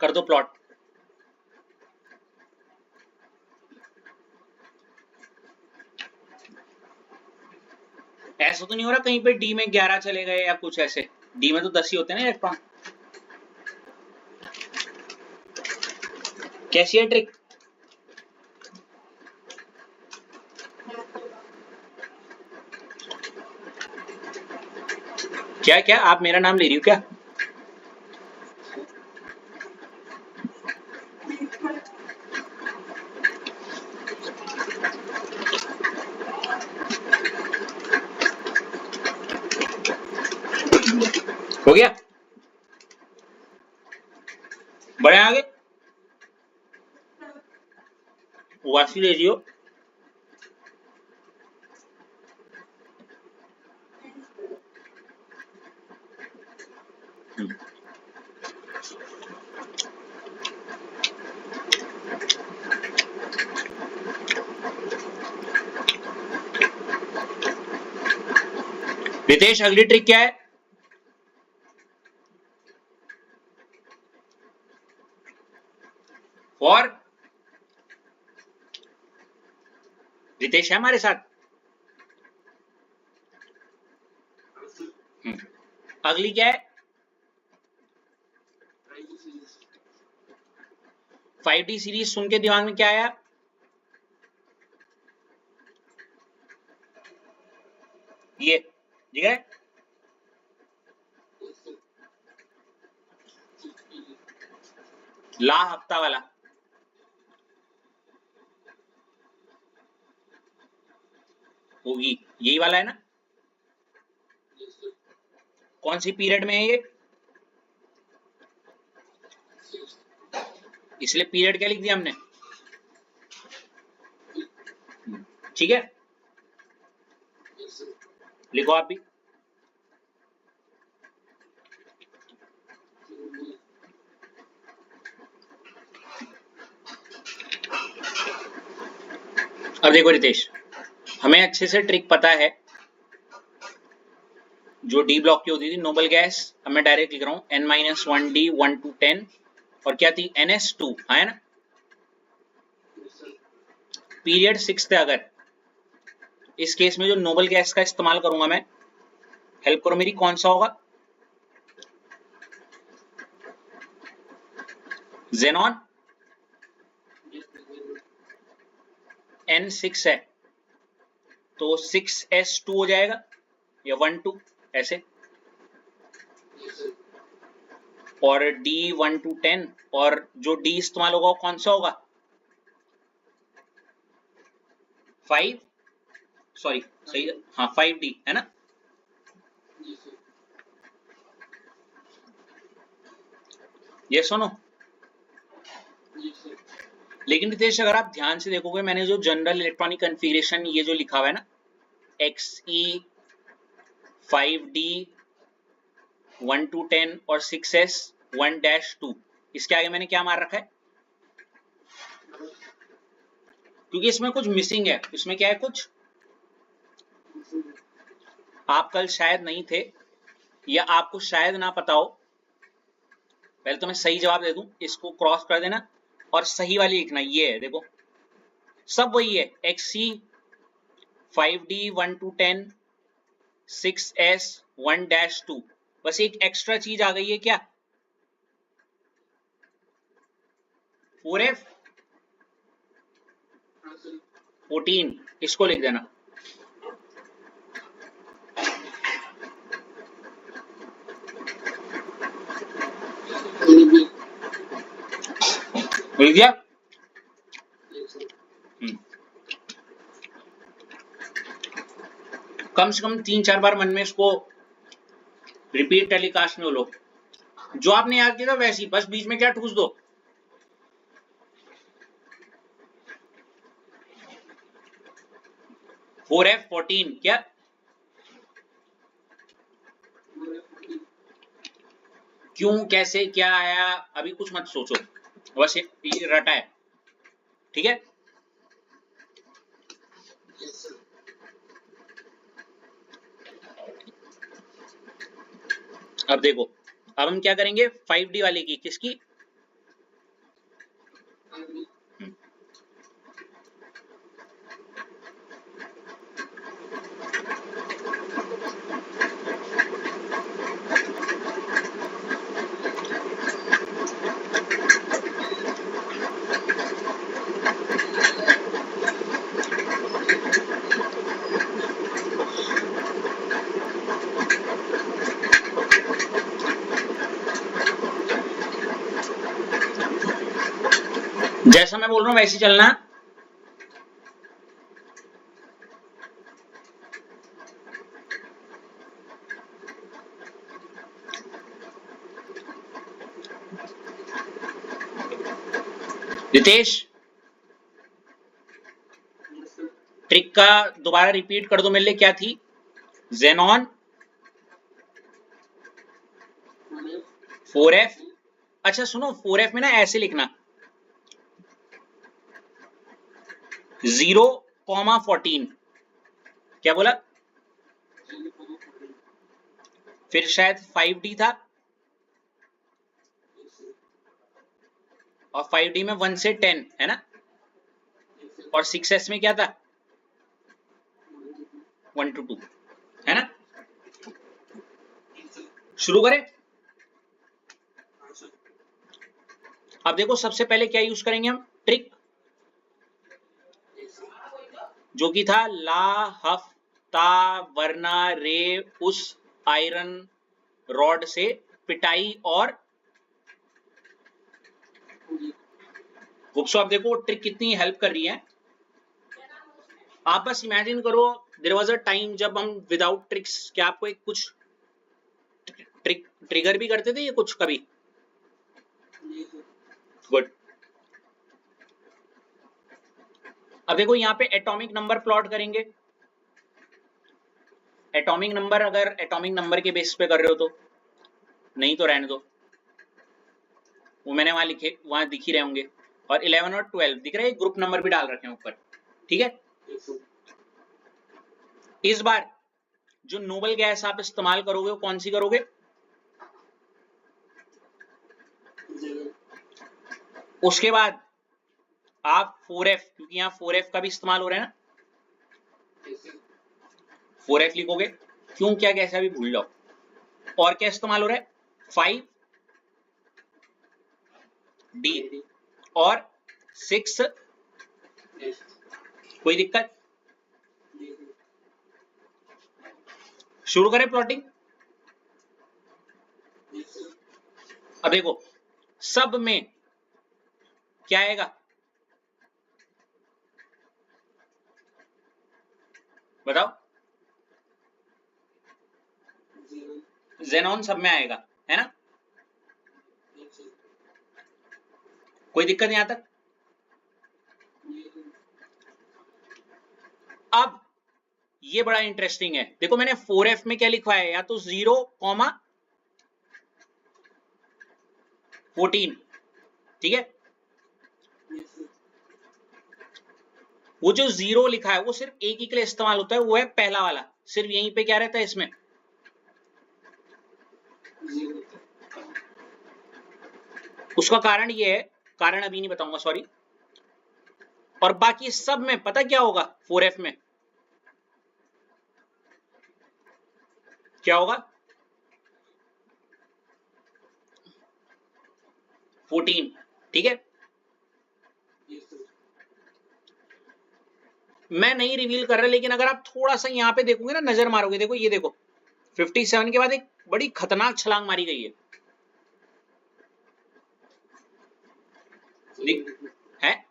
कर दो प्लॉट। ऐसा तो नहीं हो रहा कहीं पे डी में 11 चले गए या कुछ ऐसे, डी में तो 10 ही होते हैं ना इलेक्ट्रॉन। कैसी है ट्रिक, क्या क्या आप मेरा नाम ले रही हो क्या। हो गया। बढ़े आगे, वासी ले जियो। रितेश अगली ट्रिक क्या है? और रितेश है हमारे साथ? अगली क्या है? 5D सीरीज सुन के दिमाग में क्या आया? ये ठीक है, ला हफ्ता वाला होगी, यही वाला है ना? कौन सी पीरियड में है ये? इसलिए पीरियड क्या लिख दिया हमने, ठीक है, लिखो आप भी। अब देखो रितेश, हमें अच्छे से ट्रिक पता है जो डी ब्लॉक की होती थी, नोबल गैस। अब मैं डायरेक्ट लिख रहा हूं n-1d 1 to 10, और क्या थी, NS2, है ना? पीरियड 6 थे। अगर इस केस में जो नोबल गैस का इस्तेमाल करूंगा मैं, हेल्प करो मेरी, कौन सा होगा? जेनॉन। N6 है तो 6s2 हो जाएगा, या 1 2 ऐसे, और D 1 to 10, और जो D इस्तेमाल होगा वो कौन सा होगा? 5, सॉरी सही, हाँ 5D है ना? ये सुनो, लेकिन रितेश अगर आप ध्यान से देखोगे, मैंने जो जनरल इलेक्ट्रॉनिक कन्फिगरेशन ये जो लिखा हुआ है ना, XE 5D 1 to 10 और 6S 1-2, इसके आगे मैंने क्या मार रखा है? क्योंकि इसमें कुछ मिसिंग है। इसमें क्या है कुछ? आप कल शायद नहीं थे, या आपको शायद ना पता हो। पहले तो मैं सही जवाब दे दूं, इसको क्रॉस कर देना और सही वाली लिखना। ये है देखो, सब वही है, XE 5D 1 to 10 6S 1-2, बस एक एक्स्ट्रा चीज आ गई है, क्या? 4F 14, इसको लिख देना। लिख दिया? कम से कम 3-4 बार मन में इसको रिपीट टेलीकास्ट में बोलो, जो आपने याद किया था वैसी, बस बीच में क्या ठूस दो। फोर एफ 14 क्या? क्यों, कैसे, क्या आया, अभी कुछ मत सोचो, बस ये रटा है, ठीक है? अब देखो, अब हम क्या करेंगे 5D वाले की, किसकी? जैसा मैं बोल रहा हूं वैसे चलना। Hitesh Yes, sir. ट्रिक का दोबारा रिपीट कर दो मेरे लिए, क्या थी? Xenon 4f। अच्छा सुनो, 4f में ना ऐसे लिखना 0,14। क्या बोला? फिर शायद 5d था, और 5d में 1 से 10 है ना, और 6s में क्या था? 1 to 2 है ना। शुरू करें? अब देखो सबसे पहले क्या यूज करेंगे हम? ट्रिक, जो कि था ला हफ्ता वरना रे उस आयरन रॉड से पिटाई और गुप्सो। आप देखो ट्रिक कितनी हेल्प कर रही है। आप बस इमेजिन करो, देयर वाज अ टाइम जब हम विदाउट ट्रिक्स, क्या आपको एक कुछ ट्रिगर भी करते थे ये कुछ कभी? गुड। अब देखो यहाँ पे एटॉमिक नंबर प्लॉट करेंगे। एटॉमिक नंबर, अगर एटॉमिक नंबर के बेस पे कर रहे हो तो, नहीं तो रहने दो, वो मैंने वहां लिखे, वहां दिख ही रहे होंगे। और 11 और 12 दिख रहे हैं, ग्रुप नंबर भी डाल रखे हैं ऊपर, ठीक है। इस बार जो नोबल गैस आप इस्तेमाल करोगे वो कौन सी करोगे? उसके बाद आप 4f, क्योंकि यहाँ 4f का भी इस्तेमाल हो रहा है ना, 4f लिखोगे। क्यों, क्या, कैसा भी भूल जाओ। और क्या इस्तेमाल हो रहा है? 5d और 6। कोई दिक्कत? शुरू करें प्लॉटिंग? अब देखो सब में क्या आएगा, बताओ? जेनॉन सब में आएगा, है ना। कोई दिक्कत यहां तक? अब ये बड़ा इंटरेस्टिंग है, देखो मैंने 4f में क्या लिखवाया है, या तो 0,14, ठीक है। वो जो 0 लिखा है वो सिर्फ एक ही के लिए इस्तेमाल होता है, वो है पहला वाला। सिर्फ यहीं पे क्या रहता है इसमें? उसका कारण ये है, कारण अभी नहीं बताऊंगा, सॉरी। और बाकी सब में पता क्या होगा? 4f में क्या होगा? 14, ठीक है। मैं नहीं रिवील कर रहा, लेकिन अगर आप थोड़ा सा यहाँ पे देखोगे ना, नजर मारोगे, देखो ये देखो 57 के बाद एक बड़ी खतरनाक छलांग मारी गई है, है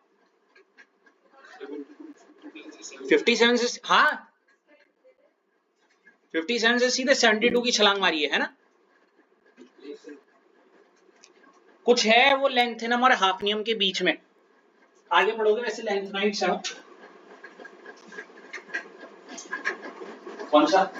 57 से, हाँ 57 से सीधे 72 की छलांग मारी है ना। कुछ है वो लेंथेनम और हाफनियम के बीच में, आगे पढ़ोगे वैसे लेंथेनाइट्स है। कौन सा?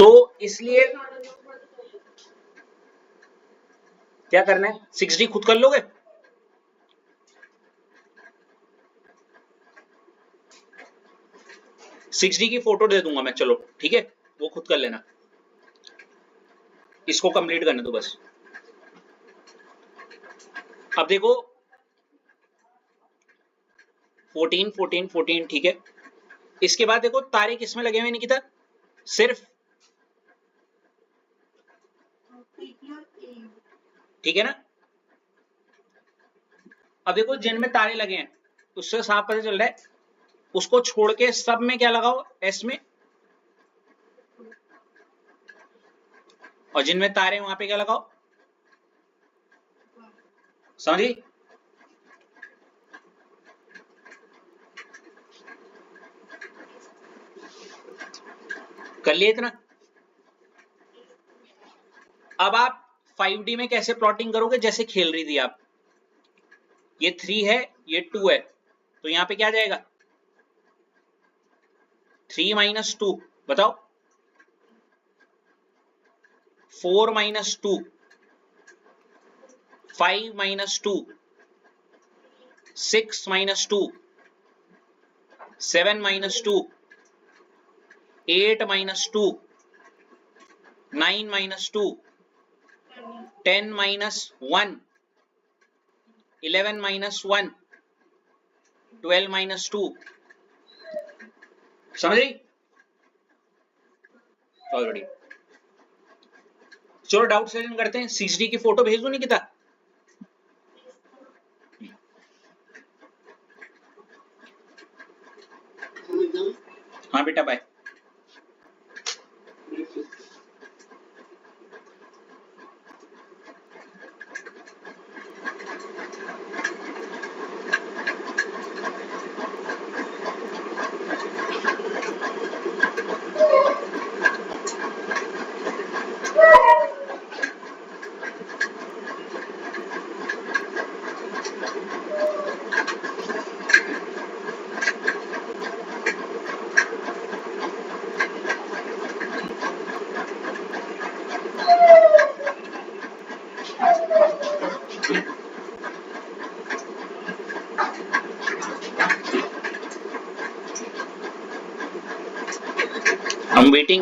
तो इसलिए क्या करना है, 6D खुद कर लोगे? सिक्स डी की फोटो दे दूंगा मैं, चलो ठीक है, वो खुद कर लेना, इसको कंप्लीट करने दो बस। अब देखो 14 14 14 ठीक है। इसके बाद देखो तारे किसमें लगे हुए निकिता, सिर्फ, ठीक है ना। अब देखो जिनमें तारे लगे हैं उससे साफ पता चल रहा है, उसको छोड़ के सब में क्या लगाओ, एस में, और जिनमें तारे वहां पे क्या लगाओ, समझी। कर लिए इतना। अब आप 5D में कैसे प्लॉटिंग करोगे, जैसे खेल रही थी आप, ये 3 है ये 2 है, तो यहां पे क्या जाएगा 3 - 2, बताओ 4 - 2, 5 - 2, 6 - 2, 7 - 2, 8 - 2, 9 - 2, 10 - 1, 11 - 1, 12 - 2, समझ रही। ऑलरेडी चलो डाउट सेशन करते हैं, 6D की फोटो भेज दो निकिता। हाँ बेटा बाय। I'm waiting.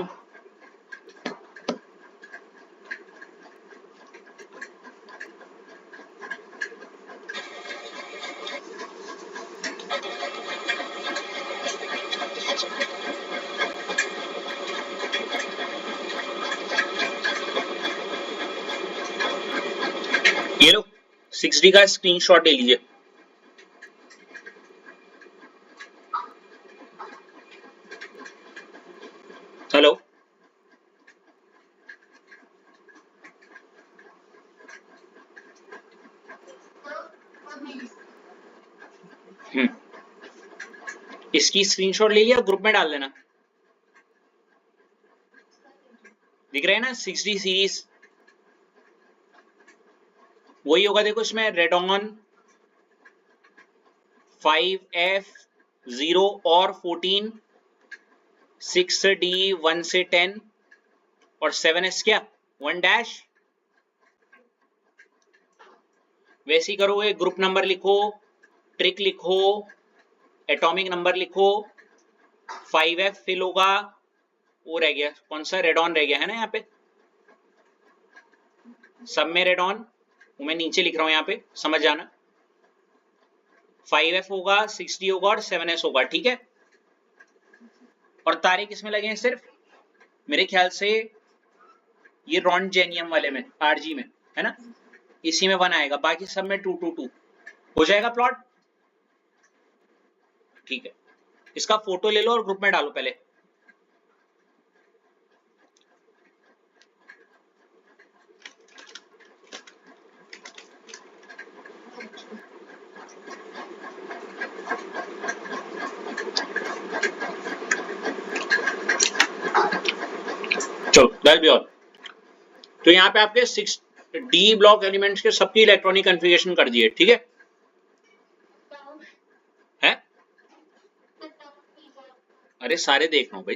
ये लो 6D का स्क्रीनशॉट ले लीजिए। हेलो, इसकी स्क्रीनशॉट ले लिया, ग्रुप में डाल देना। दिख रहा है ना 6D सीरीज, वही होगा। देखो इसमें रेडॉन 5F 0 और 14, 6D 1 से 10 और 7S क्या 1 डैश। वैसे ही करोगे, ग्रुप नंबर लिखो, ट्रिक लिखो, एटॉमिक नंबर लिखो, 5F फिल होगा, वो रह गया कौन सा, रेडॉन रह गया है ना यहाँ पे, सब में रेडॉन, वो मैं नीचे लिख रहा हूं यहाँ पे, समझ जाना। 5F होगा, 6D होगा और 7S होगा, ठीक है। और तारे किसमें लगे हैं, सिर्फ मेरे ख्याल से ये रॉन्टजेनियम वाले में, RG में है ना, इसी में 1 आएगा, बाकी सब में 2 2 2 हो जाएगा प्लॉट, ठीक है। इसका फोटो ले लो और ग्रुप में डालो पहले। चलो दैट बी ऑल। तो यहाँ पे आपके 6D ब्लॉक एलिमेंट्स के सबकी इलेक्ट्रॉनिक कॉन्फ़िगरेशन कर दिए, ठीक है। हैं? अरे सारे देख रहा हूँ भाई।